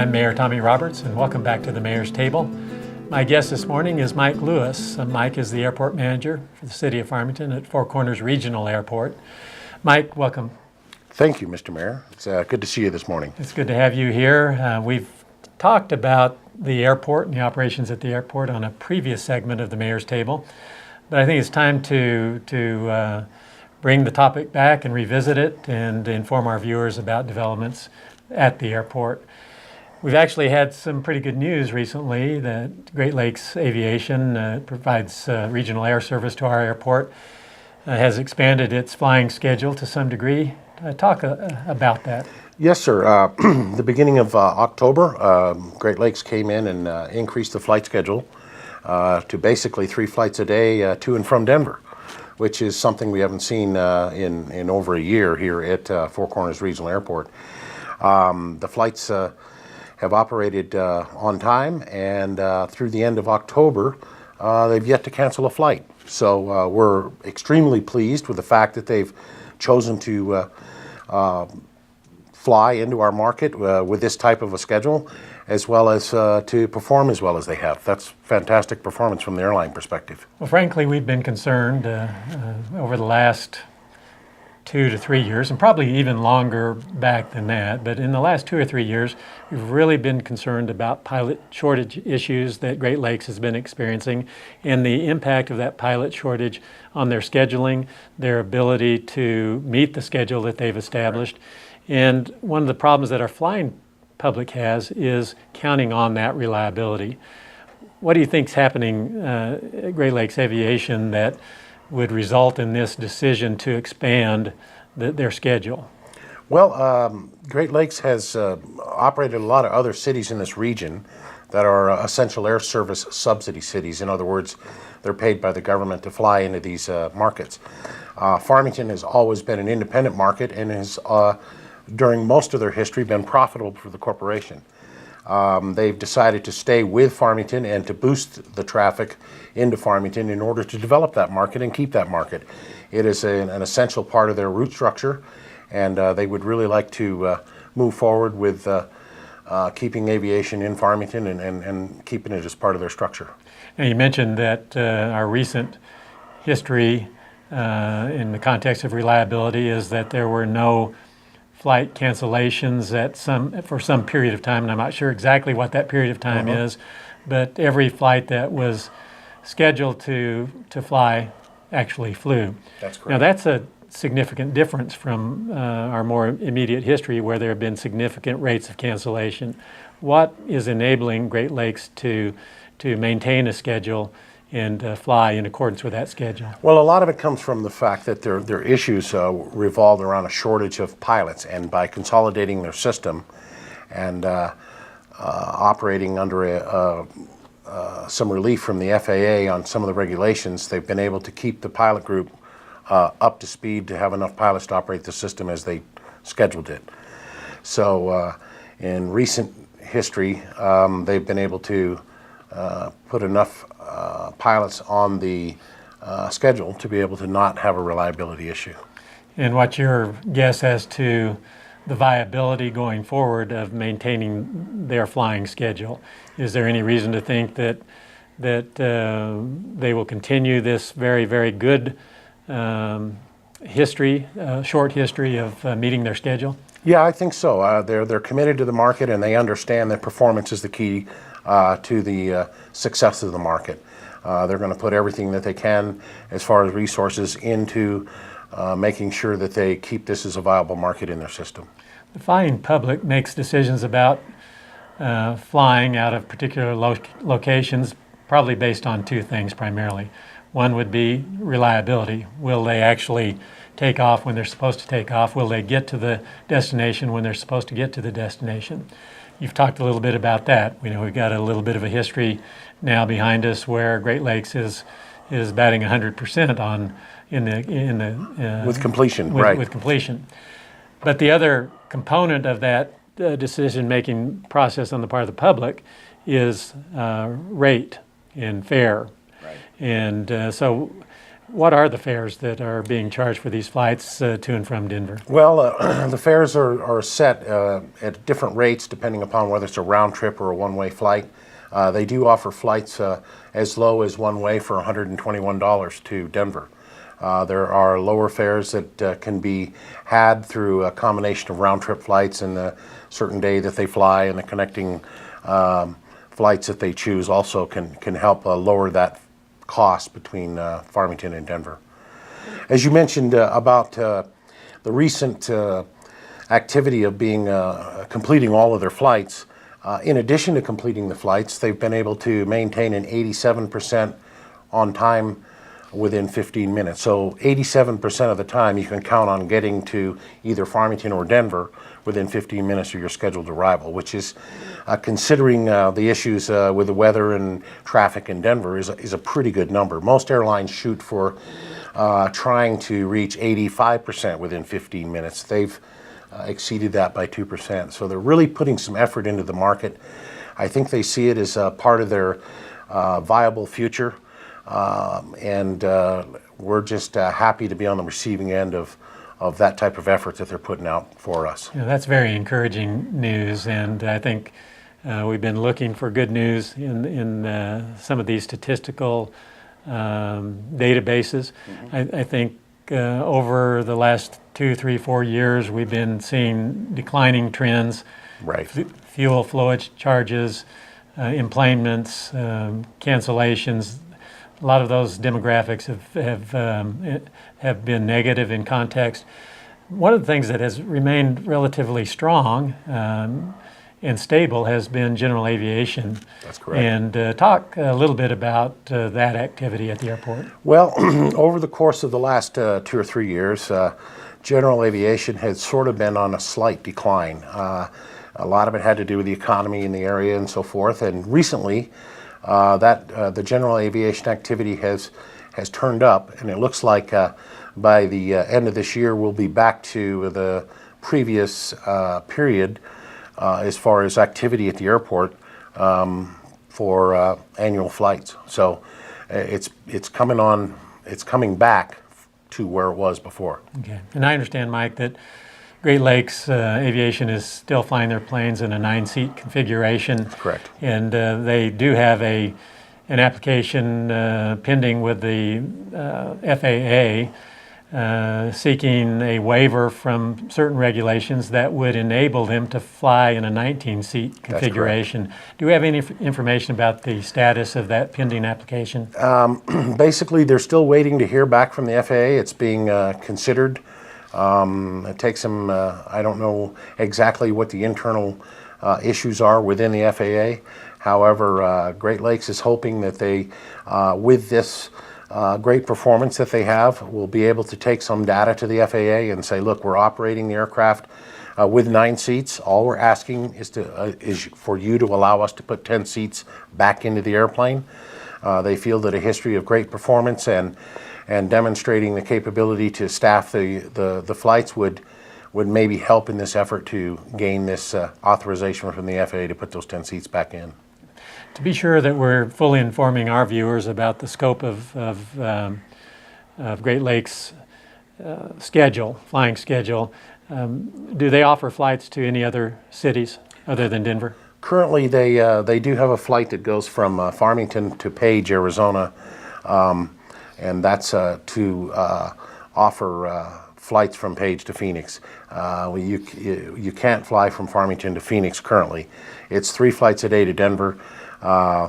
I'm Mayor Tommy Roberts, and welcome back to the Mayor's Table. My guest this morning is Mike Lewis. Mike is the airport manager for the city of Farmington at Four Corners Regional Airport. Mike, welcome. Thank you, Mr. Mayor. It's good to see you this morning. It's good to have you here. We've talked about the airport and the operations at the airport on a previous segment of the Mayor's Table, but I think it's time to bring the topic back and revisit it and inform our viewers about developments at the airport. We've actually had some pretty good news recently that Great Lakes Aviation provides regional air service to our airport, has expanded its flying schedule to some degree. Talk about that. Yes, sir. The beginning of October, Great Lakes came in and increased the flight schedule to basically 3 flights a day to and from Denver, which is something we haven't seen in over a year here at Four Corners Regional Airport. The flights have operated on time, and through the end of October, they've yet to cancel a flight. So we're extremely pleased with the fact that they've chosen to fly into our market with this type of a schedule, as well as to perform as well as they have. That's fantastic performance from the airline perspective. Well, frankly, we've been concerned over the last 2 to 3 years, and probably even longer back than that, but in the last 2 or 3 years, we've really been concerned about pilot shortage issues that Great Lakes has been experiencing and the impact of that pilot shortage on their scheduling, their ability to meet the schedule that they've established. And one of the problems that our flying public has is counting on that reliability. What do you think is happening at Great Lakes Aviation that would result in this decision to expand their schedule? Well, Great Lakes has operated a lot of other cities in this region that are essential air service subsidy cities. In other words, they're paid by the government to fly into these markets. Farmington has always been an independent market and has, during most of their history, been profitable for the corporation. They've decided to stay with Farmington and to boost the traffic into Farmington in order to develop that market and keep that market. It is an essential part of their route structure, and they would really like to move forward with keeping aviation in Farmington and keeping it as part of their structure. Now, you mentioned that our recent history in the context of reliability is that there were no flight cancellations for some period of time, and I'm not sure exactly what that period of time is, but every flight that was scheduled to fly actually flew. That's correct. Now that's a significant difference from our more immediate history where there have been significant rates of cancellation. What is enabling Great Lakes to maintain a schedule and fly in accordance with that schedule? Well, a lot of it comes from the fact that their issues revolved around a shortage of pilots, and by consolidating their system and operating under some relief from the FAA on some of the regulations, they've been able to keep the pilot group up to speed to have enough pilots to operate the system as they scheduled it. So in recent history, they've been able to put enough pilots on the schedule to be able to not have a reliability issue. And what's your guess as to the viability going forward of maintaining their flying schedule? Is there any reason to think that they will continue this very, very good short history of meeting their schedule? Yeah, I think so. They're committed to the market, and they understand that performance is the key to the success of the market. They're going to put everything that they can as far as resources into making sure that they keep this as a viable market in their system. The flying public makes decisions about flying out of particular locations probably based on 2 things primarily. One would be reliability. Will they actually take off when they're supposed to take off? Will they get to the destination when they're supposed to get to the destination? You've talked a little bit about that. We've got a little bit of a history now behind us where Great Lakes is batting 100% with completion, with, right? With completion. But the other component of that decision-making process on the part of the public is rate and fare. Right. And so what are the fares that are being charged for these flights to and from Denver? Well, the fares are set at different rates depending upon whether it's a round trip or a one-way flight. They do offer flights as low as one way for $121 to Denver. There are lower fares that can be had through a combination of round-trip flights and the certain day that they fly, and the connecting flights that they choose also can help lower that cost between Farmington and Denver. As you mentioned about the recent activity of being completing all of their flights, in addition to completing the flights, they've been able to maintain an 87% on time within 15 minutes. So 87% of the time you can count on getting to either Farmington or Denver within 15 minutes of your scheduled arrival, which is, considering the issues with the weather and traffic in Denver, is a pretty good number. Most airlines shoot for trying to reach 85% within 15 minutes. They've exceeded that by 2%. So they're really putting some effort into the market. I think they see it as part of their viable future. And we're just happy to be on the receiving end of that type of effort that they're putting out for us. Yeah, that's very encouraging news, and I think we've been looking for good news in some of these statistical databases. I think over the last 2, 3, 4 years, we've been seeing declining trends. Right. Fuel flowage charges, enplanements, cancellations. A lot of those demographics have been negative in context. One of the things that has remained relatively strong and stable has been general aviation. That's correct. And talk a little bit about that activity at the airport. Well, over the course of the last 2 or 3 years, general aviation has sort of been on a slight decline. A lot of it had to do with the economy in the area and so forth. And recently, the general aviation activity has turned up, and it looks like by the end of this year we'll be back to the previous period as far as activity at the airport for annual flights. So it's coming back to where it was before. Okay, and I understand, Mike, that Great Lakes Aviation is still flying their planes in a 9-seat configuration. That's correct. And they do have an application pending with the FAA seeking a waiver from certain regulations that would enable them to fly in a 19-seat configuration. Do we have any information about the status of that pending application? Basically, they're still waiting to hear back from the FAA. It's being considered. It takes them, I don't know exactly what the internal issues are within the FAA. However, Great Lakes is hoping that they, with this great performance that they have, will be able to take some data to the FAA and say, look, we're operating the aircraft with 9 seats. All we're asking is for you to allow us to put 10 seats back into the airplane. They feel that a history of great performance and demonstrating the capability to staff the flights would maybe help in this effort to gain this authorization from the FAA to put those 10 seats back in. To be sure that we're fully informing our viewers about the scope of Great Lakes' flying schedule, do they offer flights to any other cities other than Denver? Currently, they do have a flight that goes from Farmington to Page, Arizona. And that's to offer flights from Page to Phoenix. You can't fly from Farmington to Phoenix currently. It's 3 flights a day to Denver.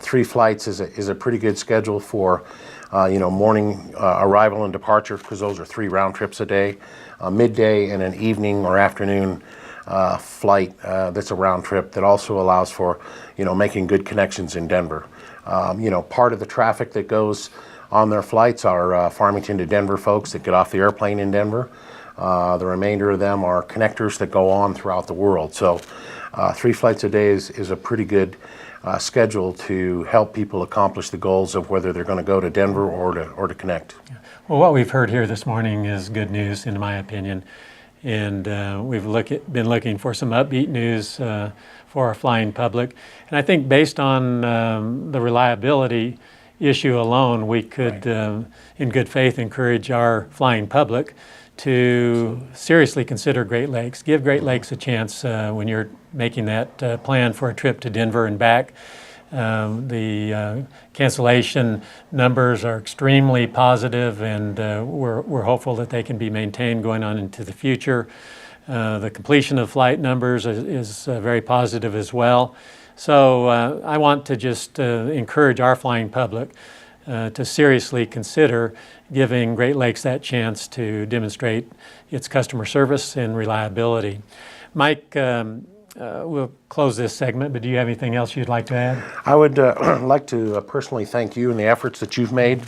3 flights is a pretty good schedule for morning arrival and departure, because those are 3 round trips a day. Midday and an evening or afternoon flight that's a round trip that also allows for making good connections in Denver. Part of the traffic that goes on their flights are Farmington to Denver folks that get off the airplane in Denver. The remainder of them are connectors that go on throughout the world. So 3 flights a day is a pretty good schedule to help people accomplish the goals of whether they're going to go to Denver or to connect. Well, what we've heard here this morning is good news, in my opinion. And we've been looking for some upbeat news for our flying public. And I think based on the reliability issue alone, we could, in good faith, encourage our flying public to seriously consider Great Lakes. Give Great Lakes a chance when you're making that plan for a trip to Denver and back. The cancellation numbers are extremely positive, and we're hopeful that they can be maintained going on into the future. The completion of flight numbers is very positive as well. So I want to just encourage our flying public to seriously consider giving Great Lakes that chance to demonstrate its customer service and reliability. Mike, we'll close this segment, but do you have anything else you'd like to add? I would like to personally thank you and the efforts that you've made.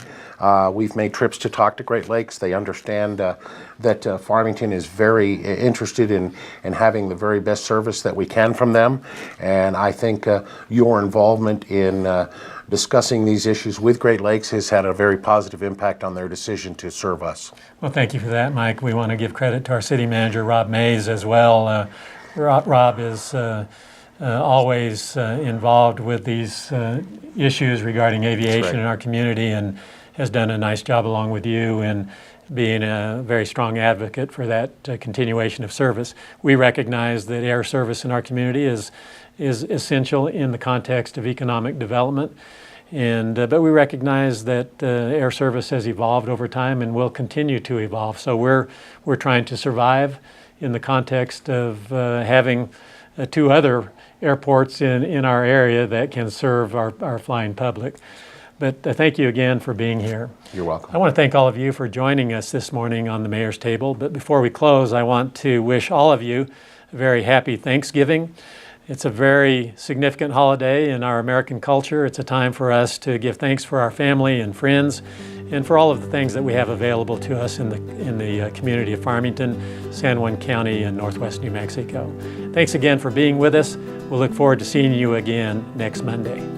We've made trips to talk to Great Lakes. They understand that Farmington is very interested in having the very best service that we can from them. And I think your involvement in discussing these issues with Great Lakes has had a very positive impact on their decision to serve us. Well, thank you for that, Mike. We want to give credit to our city manager, Rob Mays, as well. Rob is always involved with these issues regarding aviation in our community, and has done a nice job along with you in being a very strong advocate for that continuation of service. We recognize that air service in our community is essential in the context of economic development, and but we recognize that air service has evolved over time and will continue to evolve. So we're trying to survive in the context of having two other airports in our area that can serve our flying public. But thank you again for being here. You're welcome. I want to thank all of you for joining us this morning on the Mayor's Table. But before we close, I want to wish all of you a very happy Thanksgiving. It's a very significant holiday in our American culture. It's a time for us to give thanks for our family and friends, and for all of the things that we have available to us in the community of Farmington, San Juan County, and Northwest New Mexico. Thanks again for being with us. We'll look forward to seeing you again next Monday.